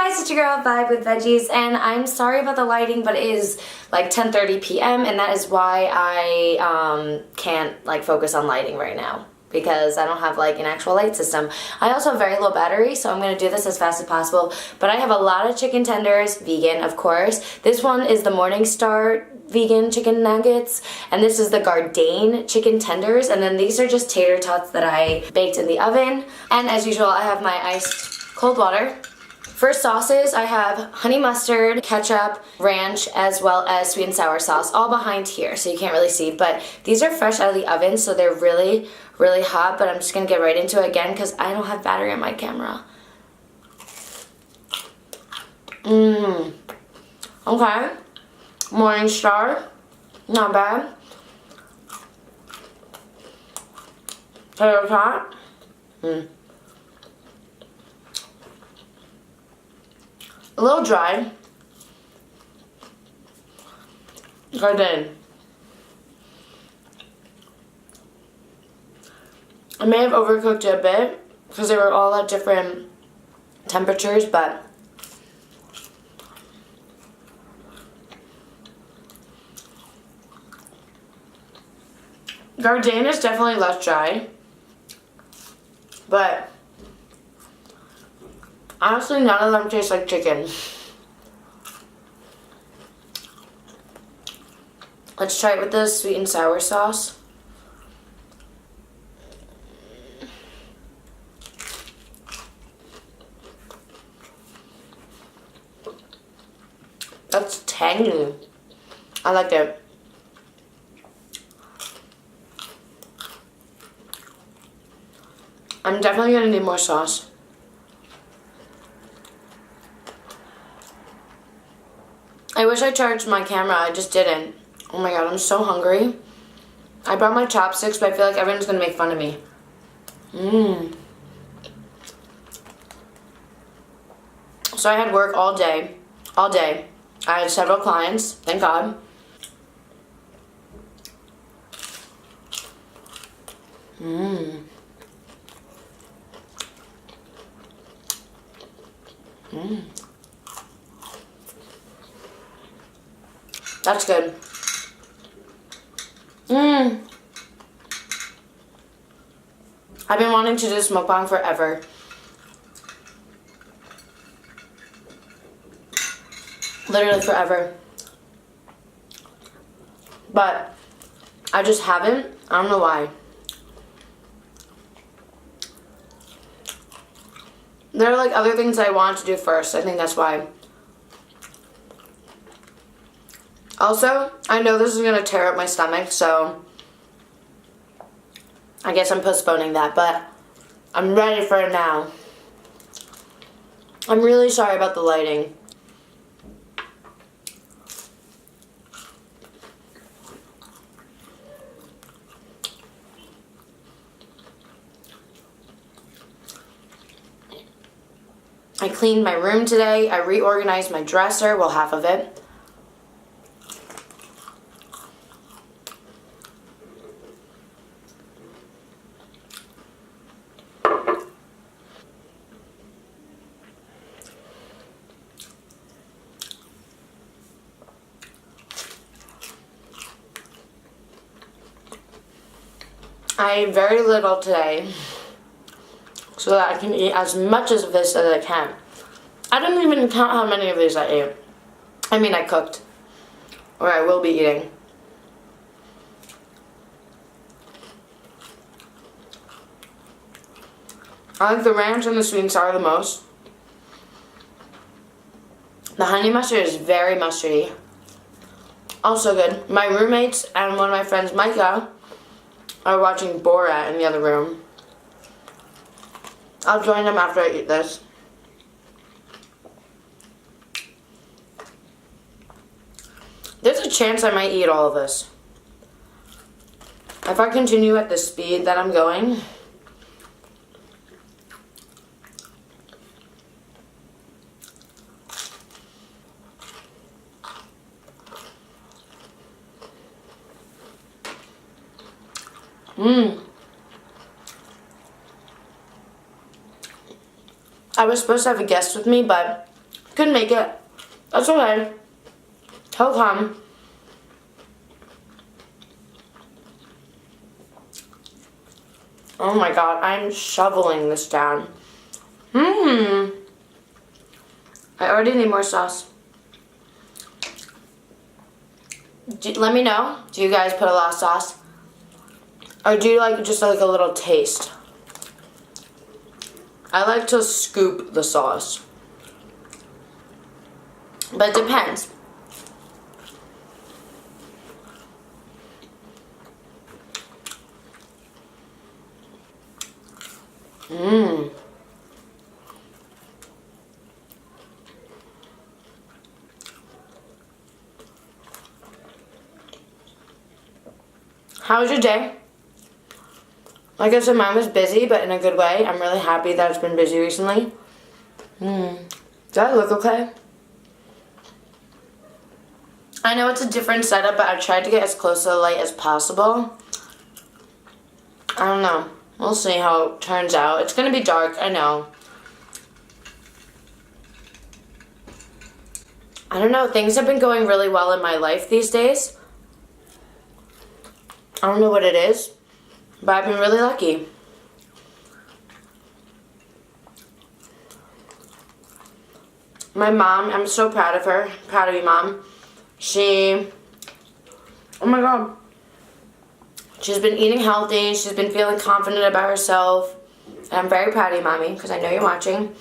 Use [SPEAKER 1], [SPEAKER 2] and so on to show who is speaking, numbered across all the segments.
[SPEAKER 1] guys, it's your girl Vibe with Veggies, and I'm sorry about the lighting, but it is like 10:30 p.m. and that is why I can't like focus on lighting right now, because I don't have like an actual light system. I also have very low battery, so I'm going to do this as fast as possible. But I have a lot of chicken tenders, vegan of course. This one is the Morning Star vegan chicken nuggets, and this is the Gardein chicken tenders, and then these are just tater tots that I baked in the oven. And as usual, I have my iced cold water. For sauces, I have honey mustard, ketchup, ranch, as well as sweet and sour sauce, all behind here, so you can't really see. But these are fresh out of the oven, so they're really, really hot. But I'm just going to get right into it again because I don't have battery on my camera. Okay. Morning Star. Not bad. Tater tot. A little dry. Gardein. I may have overcooked it a bit because they were all at different temperatures, but Gardein is definitely less dry, but honestly, none of them taste like chicken. Let's try it with the sweet and sour sauce. That's tangy. I like it. I'm definitely gonna need more sauce. I wish I charged my camera, I just didn't. Oh my god, I'm so hungry. I brought my chopsticks, but I feel like everyone's gonna make fun of me. So I had work all day. I had several clients, thank God. That's good. I've been wanting to do this mukbang forever. Literally forever. But I just haven't. I don't know why. There are like other things I want to do first. I think that's why. Also, I know this is going to tear up my stomach, so I guess I'm postponing that, but I'm ready for it now. I'm really sorry about the lighting. I cleaned my room today. I reorganized my dresser, well, half of it. I ate very little today, so that I can eat as much of this as I can. I didn't even count how many of these I ate. I mean, I cooked, or I will be eating. I like the ranch and the sweet and sour the most. The honey mustard is very mustardy. Also good. My roommates and one of my friends, Micah, are watching Borat in the other room. I'll join them after I eat this. There's a chance I might eat all of this. If I continue at the speed that I'm going. I was supposed to have a guest with me, but Couldn't make it. That's okay. He'll come. Oh my god, I'm shoveling this down. I already need more sauce. Let me know. Do you guys put a lot of sauce? Or do you like just like a little taste? I like to scoop the sauce. But it depends. How was your day? Like I said, mine was busy, but in a good way. I'm really happy that it's been busy recently. Does that look okay? I know it's a different setup, but I've tried to get as close to the light as possible. I don't know. We'll see how it turns out. It's going to be dark, I know. I don't know. Things have been going really well in my life these days. I don't know what it is, but I've been really lucky. My mom, I'm so proud of her. Proud of you, Mom. Oh my god. She's been eating healthy. She's been feeling confident about herself. And I'm very proud of you, Mommy, because I know you're watching.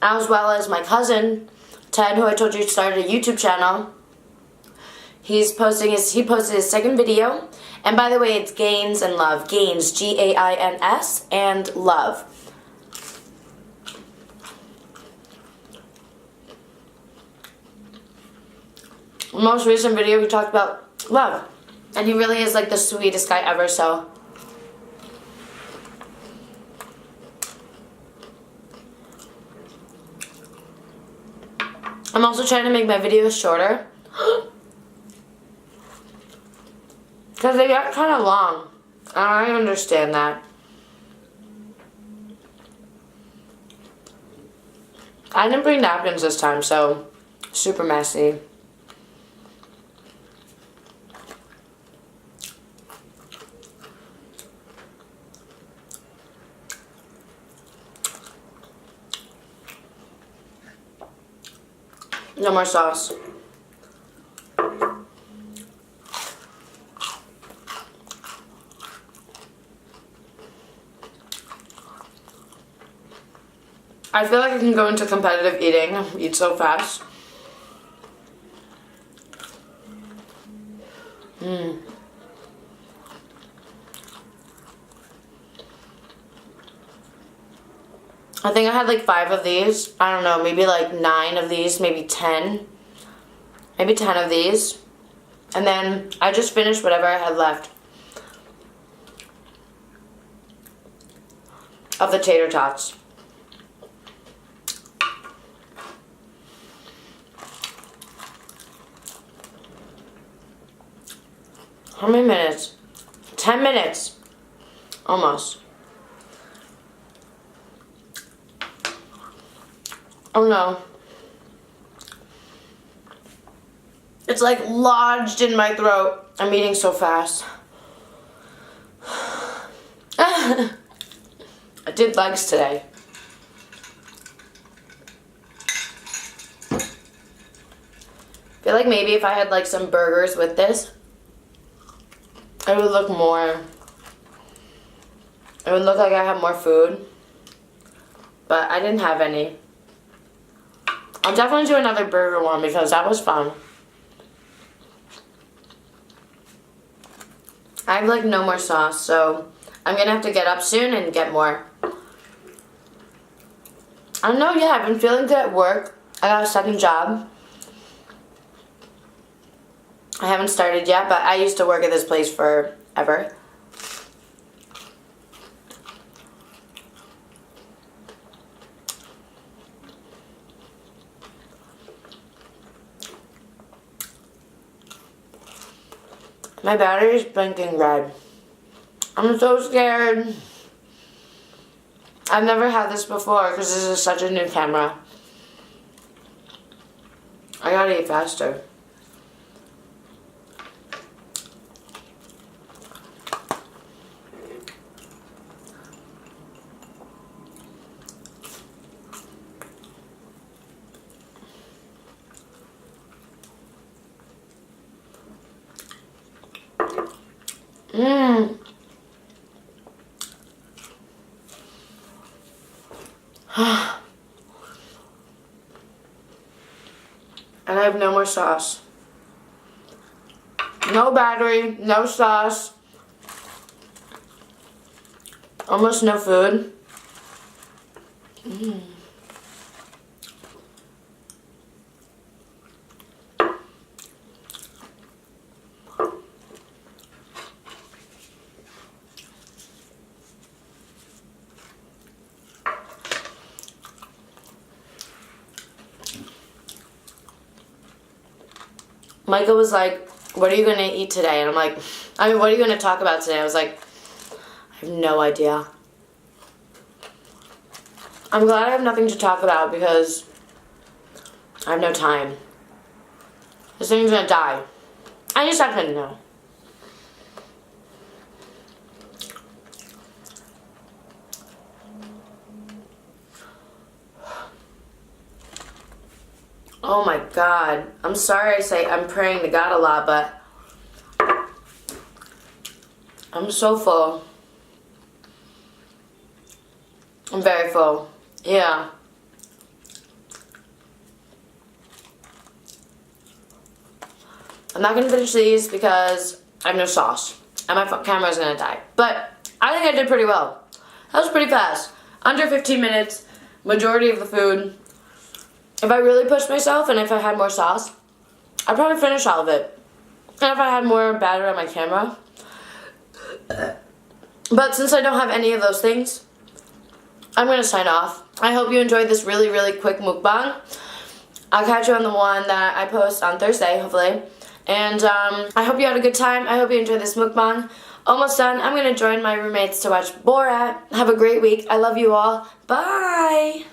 [SPEAKER 1] As well as my cousin, Ted, who I told you started a YouTube channel. He posted his second video. And by the way, it's Gains and Love. Gains, Gains, and Love. Most recent video, we talked about love. And he really is like the sweetest guy ever, so. I'm also trying to make my videos shorter. Because they got kind of long. I understand that. I didn't bring napkins this time, so super messy. No more sauce. I feel like I can go into competitive eating, eat so fast. I think I had like 5 of these. I don't know, maybe like 9 of these, maybe 10. Maybe 10 of these. And then I just finished whatever I had left of the tater tots. How many minutes? 10 minutes. Almost. Oh no. It's like lodged in my throat. I'm eating so fast. I did legs today. I feel like maybe if I had like some burgers with this, it would look more, it would look like I have more food, but I didn't have any. I'll definitely do another burger one because that was fun. I have like no more sauce, so I'm gonna have to get up soon and get more. I don't know, yeah, I've been feeling good at work. I got a second job. I haven't started yet, but I used to work at this place forever. My battery's blinking red. I'm so scared. I've never had this before because this is such a new camera. gotta eat faster. Mmm. And I have no more sauce. No battery, no sauce. Almost no food. Micah was like, what are you going to eat today? And I'm like, what are you going to talk about today? I was like, I have no idea. I'm glad I have nothing to talk about because I have no time. This thing's going to die. I just not going to know. Oh my God. I'm sorry I say I'm praying to God a lot, but I'm so full. I'm very full. Yeah. I'm not going to finish these because I have no sauce. And my camera's going to die. But I think I did pretty well. That was pretty fast. Under 15 minutes. Majority of the food. If I really pushed myself and if I had more sauce, I'd probably finish all of it. And if I had more batter on my camera. But since I don't have any of those things, I'm going to sign off. I hope you enjoyed this really, really quick mukbang. I'll catch you on the one that I post on Thursday, hopefully. And I hope you had a good time. I hope you enjoyed this mukbang. Almost done. I'm going to join my roommates to watch Borat. Have a great week. I love you all. Bye!